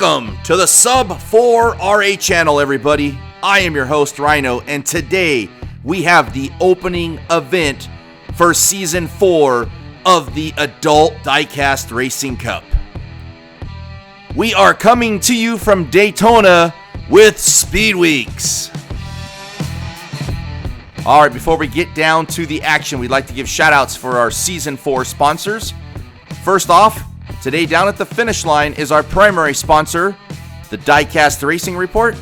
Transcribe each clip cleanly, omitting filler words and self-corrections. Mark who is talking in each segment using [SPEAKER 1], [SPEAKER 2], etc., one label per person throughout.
[SPEAKER 1] Welcome to the Sub 4 RA channel, everybody. I am your host, Rhino, and today we have the opening event for Season 4 of the Adult Diecast Racing Cup. We are coming to you from Daytona with Speedweeks. All right, before we get down to the action, we'd like to give shout-outs for our Season 4 sponsors. First off, today down at the finish line is our primary sponsor, the Diecast Racing Report.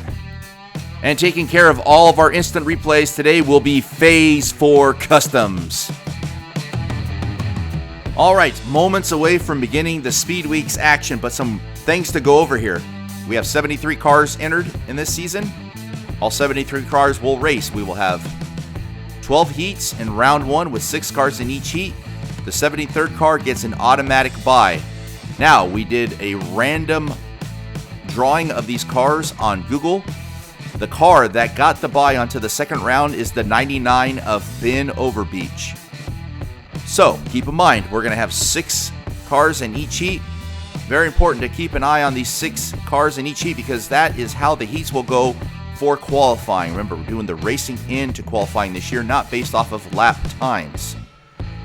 [SPEAKER 1] And taking care of all of our instant replays today will be Phase 4 Customs. All right, moments away from beginning the Speedweeks action, but some things to go over here. We have 73 cars entered in this season. All 73 cars will race. We will have 12 heats in round 1 with 6 cars in each heat. The 73rd car gets an automatic bye. Now, we did a random drawing of these cars on Google. The car that got the bye onto the second round is the 99 of Ben Overbeach. So, keep in mind, we're going to have 6 cars in each heat. Very important to keep an eye on these 6 cars in each heat because that is how the heats will go for qualifying. Remember, we're doing the racing into qualifying this year, not based off of lap times.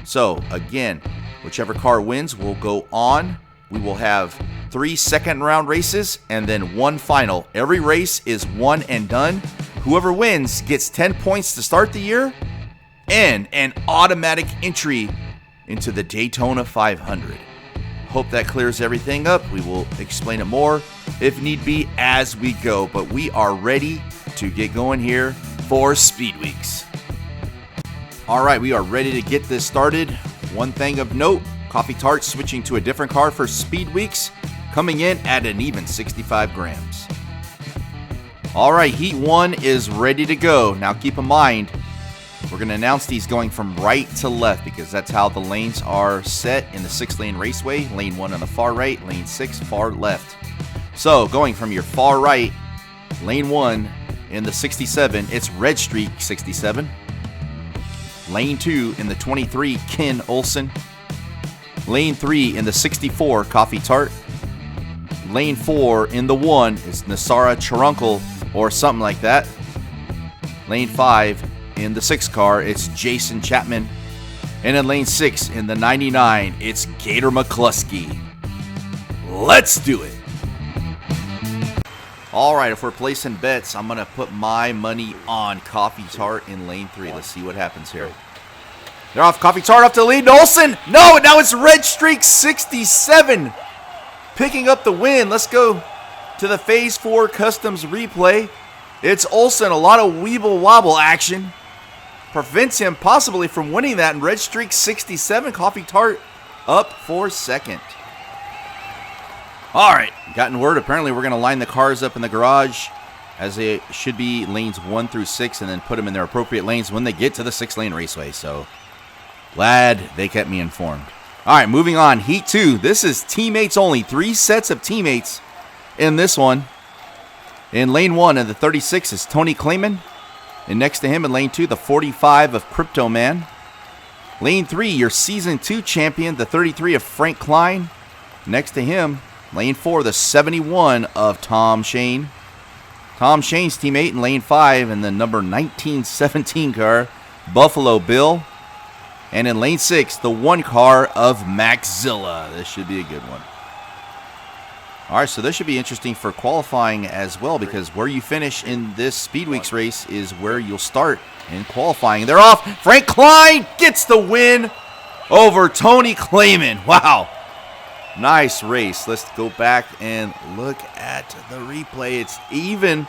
[SPEAKER 1] So, again, whichever car wins will go on. We will have 3 second round races and then 1 final. Every race is one and done. Whoever wins gets 10 points to start the year and an automatic entry into the Daytona 500. Hope that clears everything up. We will explain it more if need be as we go, but we are ready to get going here for Speedweeks. All right, we are ready to get this started. One thing of note, Coffee Tart switching to a different car for Speedweeks, coming in at an even 65 grams. All right, Heat 1 is ready to go. Now keep in mind, we're going to announce these going from right to left because that's how the lanes are set in the 6-lane raceway. Lane 1 on the far right, lane 6 far left. So going from your far right, lane 1 in the 67, it's Red Streak 67. Lane 2 in the 23, Ken Olsen. Lane 3 in the 64, Coffee Tart. Lane 4 in the 1 is Nasara Charunkel or something like that. Lane 5 in the 6 car, it's Jason Chapman. And in lane 6 in the 99, it's Gator McCluskey. Let's do it. All right, if we're placing bets, I'm going to put my money on Coffee Tart in lane 3. Let's see what happens here. They're off. Coffee Tart off to the lead. Olsen. No, now it's Red Streak 67 picking up the win. Let's go to the Phase 4 Customs replay. It's Olsen. A lot of weeble wobble action prevents him possibly from winning that. And Red Streak 67, Coffee Tart up for second. All right, gotten word. Apparently, we're going to line the cars up in the garage as they should be lanes 1 through 6 and then put them in their appropriate lanes when they get to the 6-lane raceway. So, glad they kept me informed. All right, moving on. Heat 2. This is teammates only. 3 sets of teammates in this one. In lane 1 of the 36 is Tony Clayman. And next to him in lane 2, the 45 of Crypto Man. Lane 3, your Season 2 champion, the 33 of Frank Klein. Next to him, lane 4, the 71 of Tom Shane. Tom Shane's teammate in lane 5 in the number 1917 car, Buffalo Bill. And in lane 6, the 1 car of Maxzilla. This should be a good one. All right, so this should be interesting for qualifying as well because where you finish in this Speedweeks race is where you'll start in qualifying. They're off. Frank Klein gets the win over Tony Clayman. Wow. Nice race. Let's go back and look at the replay. It's even,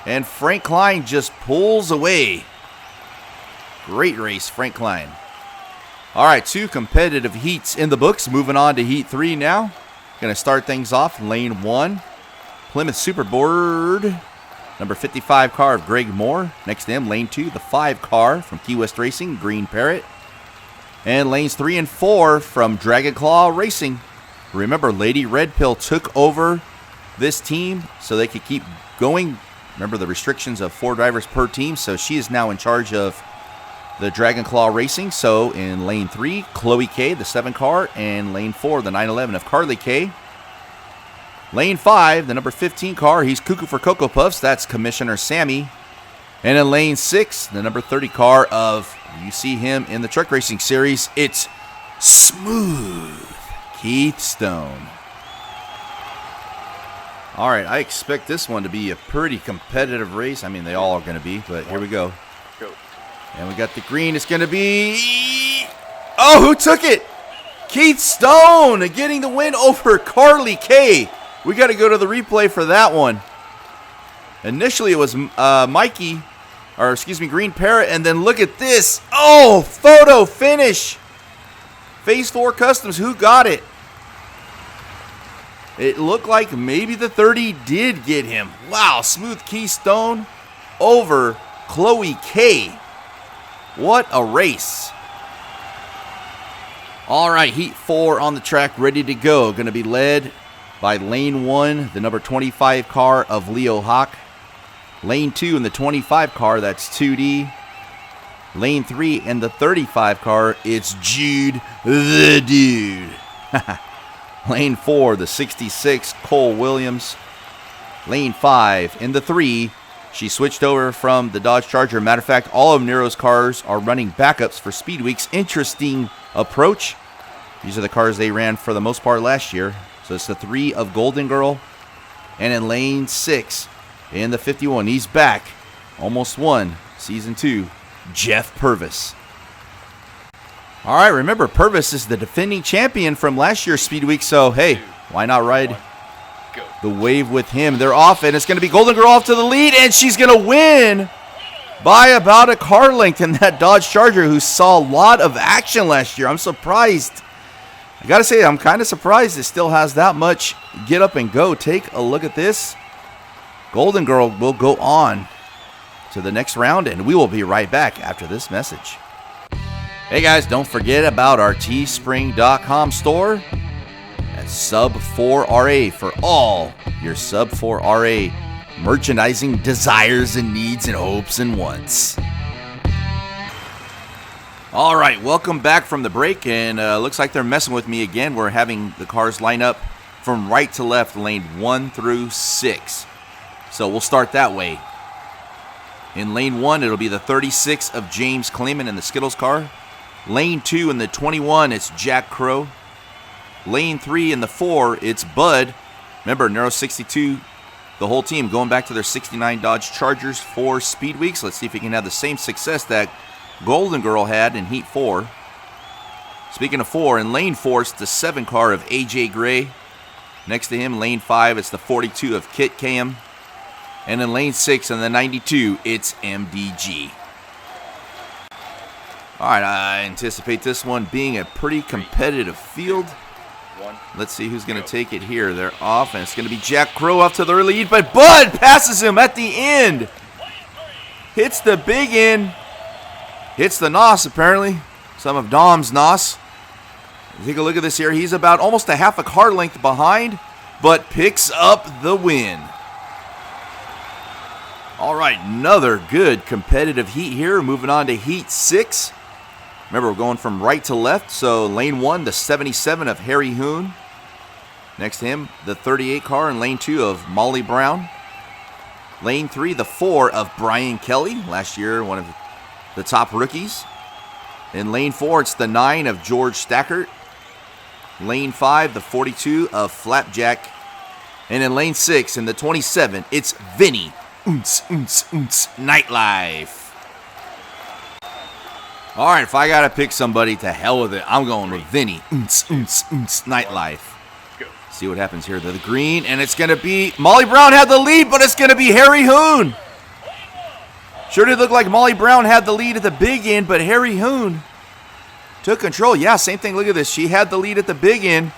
[SPEAKER 1] and Frank Klein just pulls away. Great race, Frank Klein. All right, 2 competitive heats in the books. Moving on to Heat 3 now. Going to start things off in lane 1. Plymouth Superboard, number 55 car of Greg Moore. Next to him, lane 2, the 5 car from Key West Racing, Green Parrot. And lanes 3 and 4 from Dragon Claw Racing. Remember, Lady Red Pill took over this team so they could keep going. Remember the restrictions of 4 drivers per team, so she is now in charge of the Dragon Claw Racing. So in lane 3, Chloe K, the 7 car, and lane 4, the 911 of Carly K. Lane 5, the number 15 car, he's cuckoo for Cocoa Puffs. That's Commissioner Sammy. And in lane 6, the number 30 car of, you see him in the Truck Racing Series, it's Smooth Keith Stone. All right, I expect this one to be a pretty competitive race. I mean, they all are going to be, but here we go. And we got the green. It's going to be... Oh, who took it? Keith Stone getting the win over Carly Kay. We got to go to the replay for that one. Initially, it was Green Parrot, and then look at this. Oh, photo finish. Phase 4 Customs, who got it? It looked like maybe the 30 did get him. Wow, Smooth Keith Stone over Chloe K. What a race. All right, Heat 4 on the track, ready to go. Going to be led by Lane 1, the number 25 car of Leo Hawk. Lane 2 in the 25 car, that's 2D. Lane 3 in the 35 car, it's Jude the Dude. Lane 4, the 66, Cole Williams. Lane 5 in the 3, she switched over from the Dodge Charger. Matter of fact, all of Nero's cars are running backups for Speedweeks. Interesting approach. These are the cars they ran for the most part last year. So it's the 3 of Golden Girl. And in lane 6, in the 51, he's back. Almost won Season 2, Jeff Purvis. All right, remember, Purvis is the defending champion from last year's Speedweek. So, hey, why not ride the wave with him? They're off, and it's going to be Golden Girl off to the lead, and she's going to win by about a car length in that Dodge Charger, who saw a lot of action last year. I'm surprised. I got to say, I'm kind of surprised it still has that much get up and go. Take a look at this. Golden Girl will go on to the next round, and we will be right back after this message. Hey guys, don't forget about our teespring.com store at Sub4RA for all your Sub4RA merchandising desires and needs and hopes and wants. All right, welcome back from the break, and looks like they're messing with me again. We're having the cars line up from right to left, lane 1 through 6. So we'll start that way. In lane 1, it'll be the 36 of James Clayman in the Skittles car. Lane 2 in the 21, it's Jack Crow. Lane 3 in the 4, it's Bud. Remember, Nero 62, the whole team going back to their 69 Dodge Chargers for Speedweeks. Let's see if he can have the same success that Golden Girl had in Heat 4. Speaking of 4, in lane 4, it's the 7 car of AJ Gray. Next to him, lane 5, it's the 42 of Kit Cam. And in lane 6, in the 92, it's MDG. All right, I anticipate this one being a pretty competitive field. Let's see who's going to take it here. They're off, and it's going to be Jack Crow off to the lead, but Bud passes him at the end. Hits the big end. Hits the NOS, apparently. Some of Dom's NOS. Take a look at this here. He's about almost a half a car length behind, but picks up the win. All right, another good competitive heat here. Moving on to Heat 6. Remember, we're going from right to left. So lane 1, the 77 of Harry Hoon. Next to him, the 38 car in lane 2 of Molly Brown. Lane 3, the 4 of Brian Kelly. Last year, one of the top rookies. In lane 4, it's the 9 of George Stackert. Lane 5, the 42 of Flapjack. And in lane 6, in the 27, it's Vinny Nightlife. All right, if I got to pick somebody, to hell with it. I'm going with Vinny Nightlife. See what happens here. The green, and it's going to be... Molly Brown had the lead, but it's going to be Harry Hoon. Sure did look like Molly Brown had the lead at the big end, but Harry Hoon took control. Yeah, same thing. Look at this. She had the lead at the big end.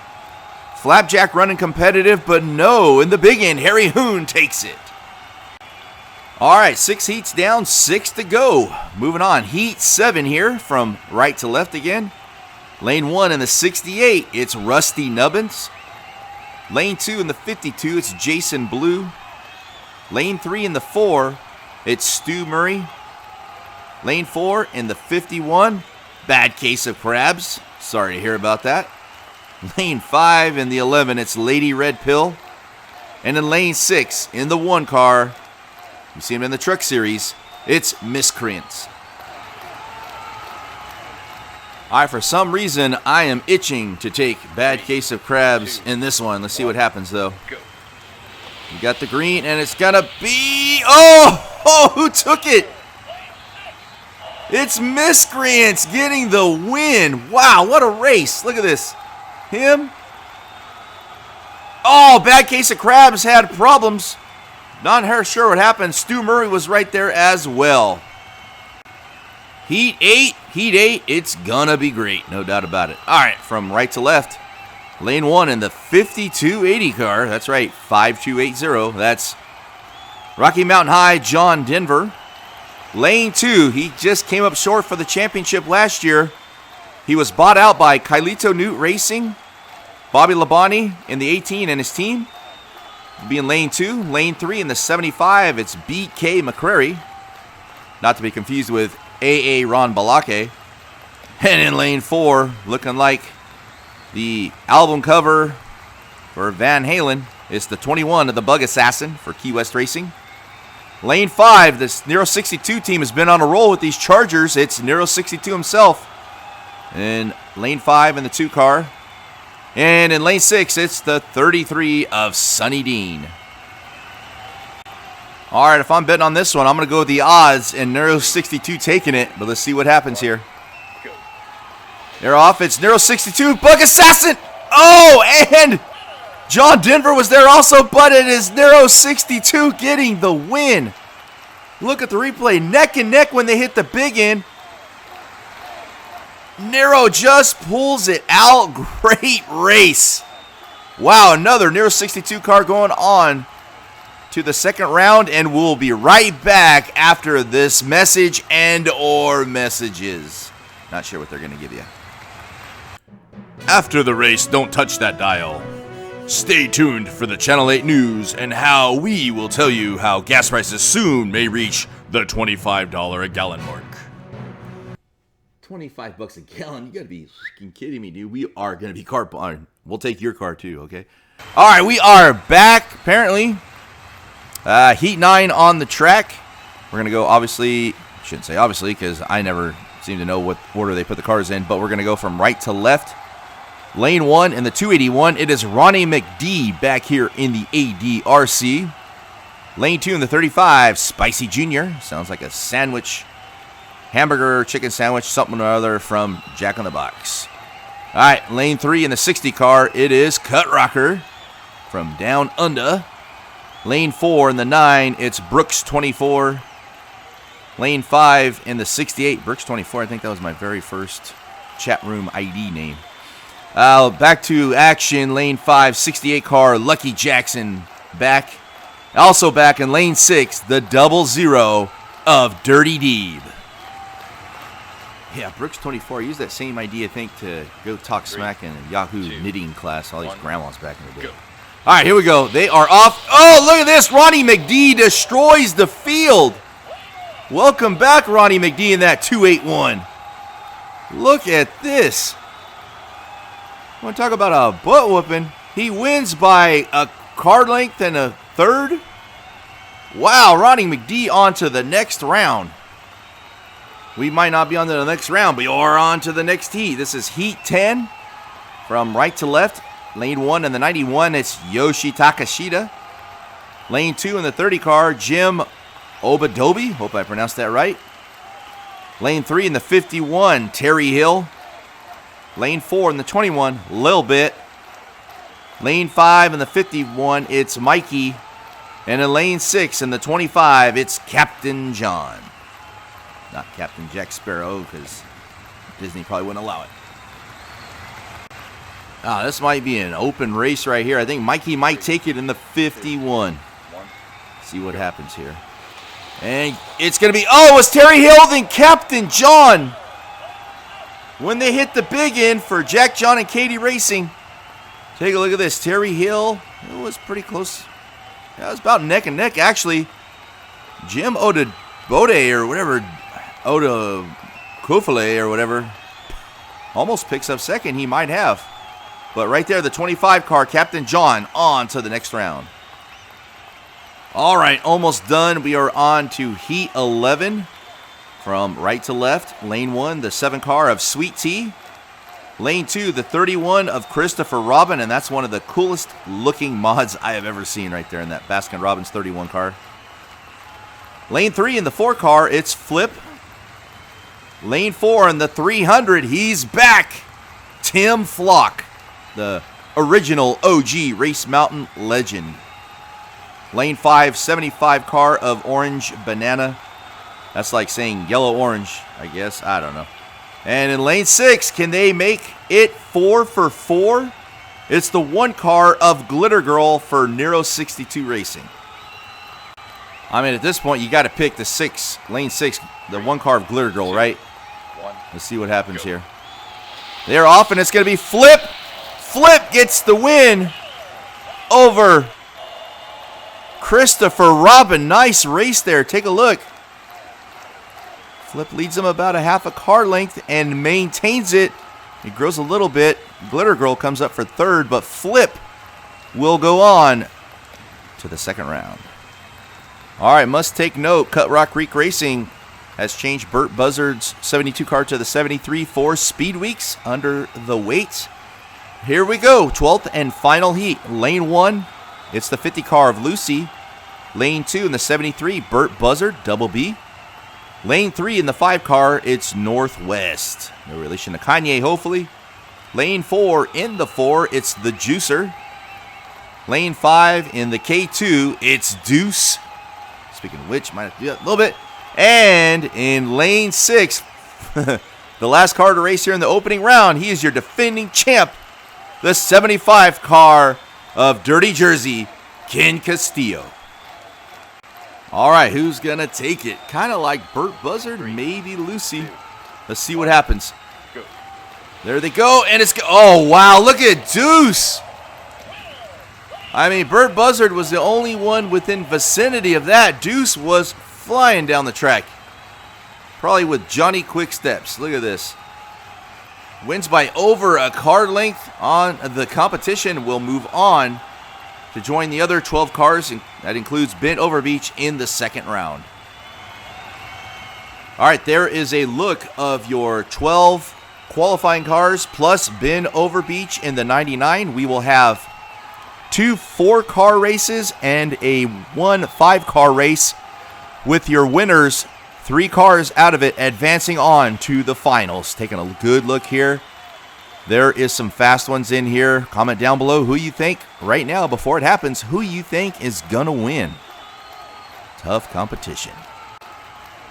[SPEAKER 1] Flapjack running competitive, but no. In the big end, Harry Hoon takes it. All right, 6 heats down, 6 to go. Moving on, Heat 7 here from right to left again. Lane 1 in the 68, it's Rusty Nubbins. Lane 2 in the 52, it's Jason Blue. Lane 3 in the 4, it's Stu Murray. Lane 4 in the 51, bad case of crabs. Sorry to hear about that. Lane 5 in the 11, it's Lady Red Pill. And in lane 6, in the 1 car, you see him in the Truck Series, it's Miscreants. All right, for some reason, I am itching to take Bad Case of Crabs in this one. Let's see what happens, though. You got the green, and it's going to be... Oh, who took it? It's Miscreants getting the win. Wow, what a race. Look at this. Him. Oh, Bad Case of Crabs had problems. Not sure what happened. Stu Murray was right there as well. Heat 8, it's gonna be great, no doubt about it. All right, from right to left, lane 1 in the 5280 car. That's right, 5280. That's Rocky Mountain High, John Denver. Lane 2, he just came up short for the championship last year. He was bought out by Kylito Newt Racing, Bobby Labonte in the 18 and his team. Be in lane 2. Lane 3 in the 75, it's B.K. McCrary. Not to be confused with A.A. Ron Balake. And in lane 4, looking like the album cover for Van Halen, it's the 21 of the Bug Assassin for Key West Racing. Lane 5, this Nero 62 team has been on a roll with these Chargers. It's Nero 62 himself. In lane 5 in the 2 car. And in lane 6, it's the 33 of Sonny Dean. All right, if I'm betting on this one, I'm going to go with the odds and Nero 62 taking it. But let's see what happens here. They're off. It's Nero 62, Bug Assassin. Oh, and John Denver was there also, but it is Nero 62 getting the win. Look at the replay. Neck and neck when they hit the big end. Nero just pulls it out. Great race. Wow, another Nero 62 car going on to the second round, and we'll be right back after this message and or messages. Not sure what they're going to give you. After the race, don't touch that dial. Stay tuned for the Channel 8 news and how we will tell you how gas prices soon may reach the $25 a gallon mark. $25 a gallon? You gotta be freaking kidding me, dude. We are gonna be car buying. We'll take your car too, okay? All right, we are back. Apparently, Heat 9 on the track. We're gonna go. Obviously, shouldn't say obviously because I never seem to know what order they put the cars in. But we're gonna go from right to left. Lane 1 in the 281. It is Ronnie McD back here in the ADRC. Lane 2 in the 35. Spicy Jr. Sounds like a sandwich. Hamburger, chicken sandwich, something or other from Jack in the Box. All right, lane 3 in the 60 car, it is Cut Rocker from Down Under. Lane 4 in the 9, it's Brooks 24. Lane 5 in the 68, Brooks 24. I think that was my very first chat room ID name. Back to action, lane 5, 68 car, Lucky Jackson back. Also back in lane 6, the 00 of Dirty Deeb. Yeah, Brooks 24. I used that same idea, I think, to go talk smack in a Yahoo knitting class. All these grandmas back in the day. All right, here we go. They are off. Oh, look at this. Ronnie McD destroys the field. Welcome back, Ronnie McD, in that 281. Look at this. I want to talk about a butt whooping. He wins by a car length and a third. Wow, Ronnie McD on to the next round. We might not be on to the next round, but you're on to the next heat. This is Heat 10 from right to left. Lane 1 in the 91, it's Yoshi Takashita. Lane 2 in the 30 car, Jim Obadobi. Hope I pronounced that right. Lane 3 in the 51, Terry Hill. Lane 4 in the 21, Lil Bit. Lane 5 in the 51, it's Mikey. And in lane 6 in the 25, it's Captain John. Not Captain Jack Sparrow, because Disney probably wouldn't allow it. This might be an open race right here. I think Mikey might take it in the 51. See what happens here. And it's going to be, oh, it's Terry Hill, then Captain John. When they hit the big end for Jack, John, and Katie Racing. Take a look at this. Terry Hill, it was pretty close. Yeah, it was about neck and neck, actually. Jim Odabode or whatever, Oda Kofale or whatever, almost picks up second. He might have. But right there, the 25 car, Captain John, on to the next round. All right, almost done. We are on to Heat 11. From right to left, Lane 1, the 7 car of Sweet Tea. Lane 2, the 31 of Christopher Robin, and that's one of the coolest looking mods I have ever seen right there in that Baskin-Robbins 31 car. Lane 3 in the 4 car, it's Flip. Lane 4 in the 300, he's back. Tim Flock, the original OG Race Mountain legend. Lane 5, 75 car of Orange Banana. That's like saying yellow orange, I guess. I don't know. And in lane 6, can they make it 4 for 4? It's the 1 car of Glitter Girl for Nero 62 Racing. I mean, at this point, you got to pick the 6, lane 6, the 1 car of Glitter Girl, right? Let's see what happens here. They're off, and it's going to be Flip. Flip gets the win over Christopher Robin. Nice race there. Take a look. Flip leads him about a half a car length and maintains it. He grows a little bit. Glitter Girl comes up for 3rd, but Flip will go on to the 2nd round. All right, must take note, Cut Rock Creek Racing has changed Burt Buzzard's 72 car to the 73 for Speedweeks under the weight. Here we go, 12th and final heat. Lane 1, it's the 50 car of Lucy. Lane 2 in the 73, Burt Buzzard, Double B. Lane 3 in the 5 car, it's Northwest. No relation to Kanye, hopefully. Lane 4 in the 4, it's the Juicer. Lane 5 in the K2, it's Deuce. Speaking of which, might have to do that a little bit. And in lane 6, the last car to race here in the opening round, he is your defending champ, the 75 car of Dirty Jersey, Ken Castillo. All right, who's going to take it? Kind of like Burt Buzzard, maybe Lucy. Let's see what happens. There they go, and it's... Oh, wow, look at Deuce. I mean, Burt Buzzard was the only one within vicinity of that. Deuce was flying down the track. Probably with Johnny Quick Steps. Look at this. Wins by over a car length on the competition. Will move on to join the other 12 cars. That includes Ben Overbeach in the 2nd round. All right, there is a look of your 12 qualifying cars plus Ben Overbeach in the 99. We will have 2 4-car races and a 1 5-car race with your winners, 3 cars out of it, advancing on to the finals. Taking a good look here. There is some fast ones in here. Comment down below who you think, right now, before it happens, who you think is going to win. Tough competition.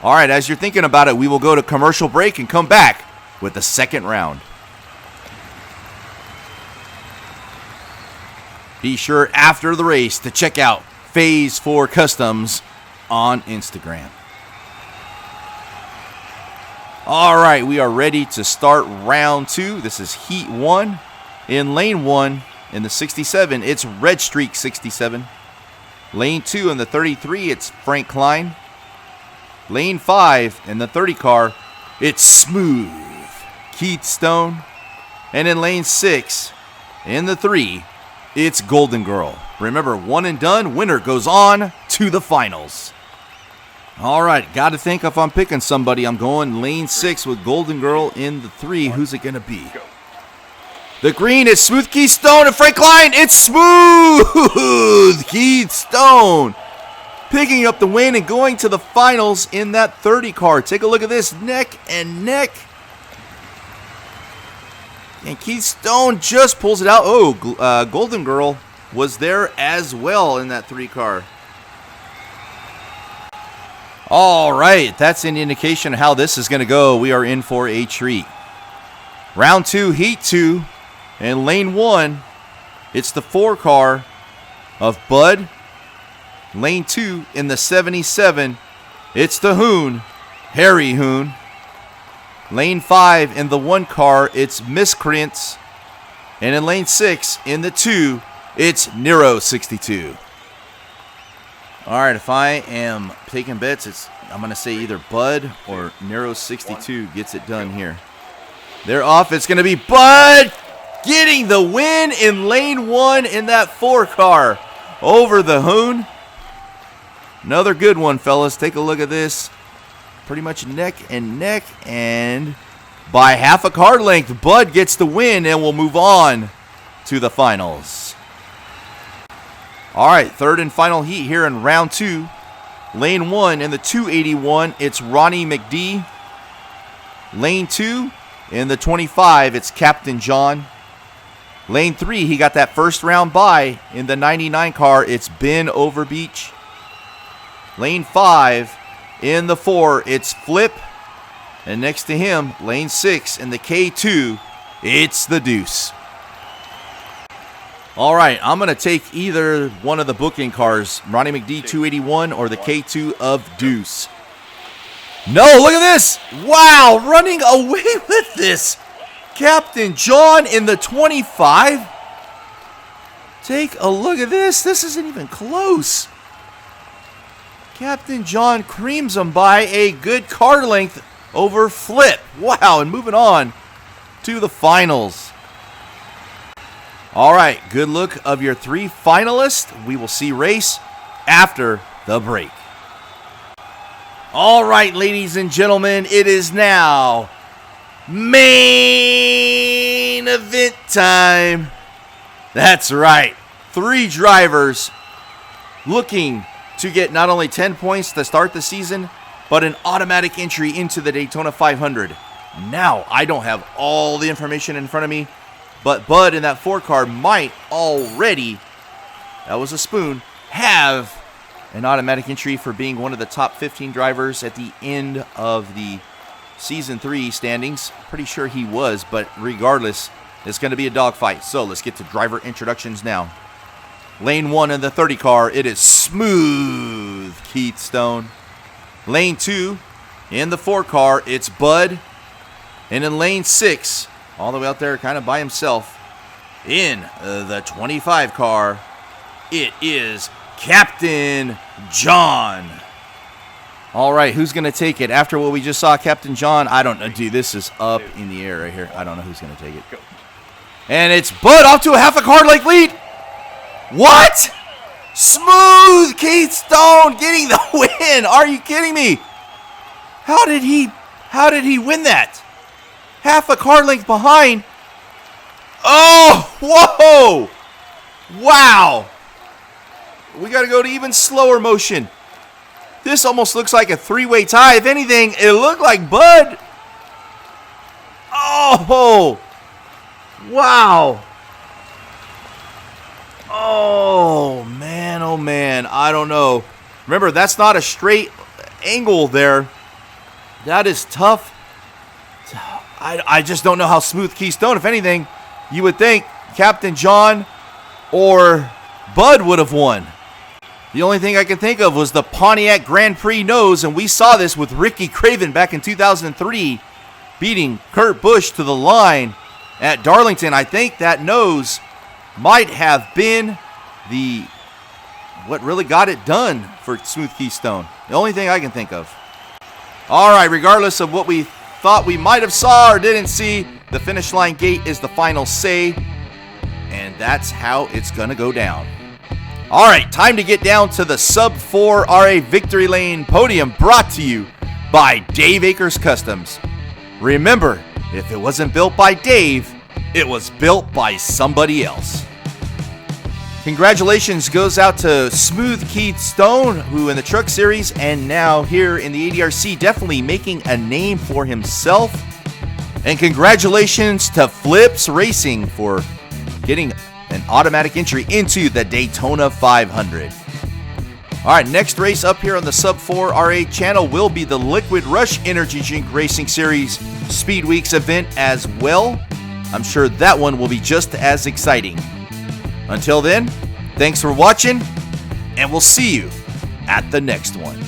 [SPEAKER 1] All right, as you're thinking about it, we will go to commercial break and come back with the 2nd round. Be sure after the race to check out Phase 4 Customs on Instagram. All right, we are ready to start round 2. This is Heat 1. In Lane 1, in the 67, it's Red Streak 67. Lane 2, in the 33, it's Frank Klein. Lane 5, in the 30 car, it's Smooth Keith Stone. And in Lane 6, in the 3, it's Golden Girl. Remember, one and done, winner goes on to the finals. All right, got to think if I'm picking somebody. I'm going lane 6 with Golden Girl in the 3. Who's it going to be? The green is Smooth Keith Stone and Frank Klein. It's Smooth Keith Stone picking up the win and going to the finals in that 30 car. Take a look at this, neck and neck. And Keith Stone just pulls it out. Oh, Golden Girl was there as well in that 3 car. All right, that's an indication of how this is going to go. We are in for a treat. Round 2, Heat 2, and Lane 1, it's the 4 car of Bud. Lane 2 in the 77, it's the Hoon, Harry Hoon. Lane 5 in the 1 car, it's Miscreants. And in Lane 6 in the 2, it's Nero 62. All right, if I am taking bets, I'm going to say either Bud or Nero 62 gets it done here. They're off. It's going to be Bud getting the win in Lane 1 in that 4 car over the Hoon. Another good one, fellas. Take a look at this. Pretty much neck and neck, and by half a car length, Bud gets the win, and we'll move on to the finals. All right, third and final heat here in round 2. Lane 1 in the 281, it's Ronnie McD. Lane 2 in the 25, it's Captain John. Lane 3, he got that first round bye. In the 99 car, it's Ben Overbeach. Lane 5 in the 4, it's Flip. And next to him, lane 6 in the K2, it's the Deuce. All right, I'm going to take either one of the booking cars, Ronnie McD 281 or the K2 of Deuce. No, look at this. Wow, running away with this. Captain John in the 25. Take a look at this. This isn't even close. Captain John creams him by a good car length over Flip. Wow, and moving on to the finals. All right, good look of your 3 finalists. We will see race after the break. All right, ladies and gentlemen, it is now main event time. That's right, 3 drivers looking to get not only 10 points to start the season, but an automatic entry into the Daytona 500. Now, I don't have all the information in front of me, but Bud in that 4 car might already, that was a spoon, have an automatic entry for being one of the top 15 drivers at the end of the Season 3 standings. Pretty sure he was, but regardless, it's going to be a dogfight. So let's get to driver introductions now. Lane 1 in the 30 car, it is Smooth Keith Stone. Lane 2 in the 4 car, it's Bud. And in lane 6, all the way out there kind of by himself, in the 25 car, it is Captain John. All right, who's going to take it? After what we just saw, Captain John, I don't know. Dude, this is up in the air right here. I don't know who's going to take it. And it's Bud off to a half a car length lead. What? Smooth Keith Stone getting the win. Are you kidding me? How did he win that? Half a car length behind. Oh, whoa. Wow. We got to go to even slower motion. This almost looks like a 3-way tie. If anything, it looked like Bud. Oh, wow. Oh, man, I don't know. Remember, that's not a straight angle there. That is tough. I just don't know how Smooth Keith Stone, if anything, you would think Captain John or Bud would have won. The only thing I can think of was the Pontiac Grand Prix nose, and we saw this with Ricky Craven back in 2003, beating Kurt Busch to the line at Darlington. I think that nose might have been what really got it done for Smooth Keith Stone. The only thing I can think of. All right, regardless of what we thought we might have saw or didn't see, the finish line gate is the final say, and that's how it's going to go down. All right, time to get down to the Sub-4 RA Victory Lane podium, brought to you by Dave Akers Customs. Remember, if it wasn't built by Dave, it was built by somebody else. Congratulations goes out to Smooth Keith Stone, who in the Truck Series and now here in the ADRC definitely making a name for himself. And congratulations to Flips Racing for getting an automatic entry into the Daytona 500. All right, next race up here on the Sub-4 RA channel will be the Liquid Rush Energy Drink Racing Series Speedweeks event as well. I'm sure that one will be just as exciting. Until then, thanks for watching, and we'll see you at the next one.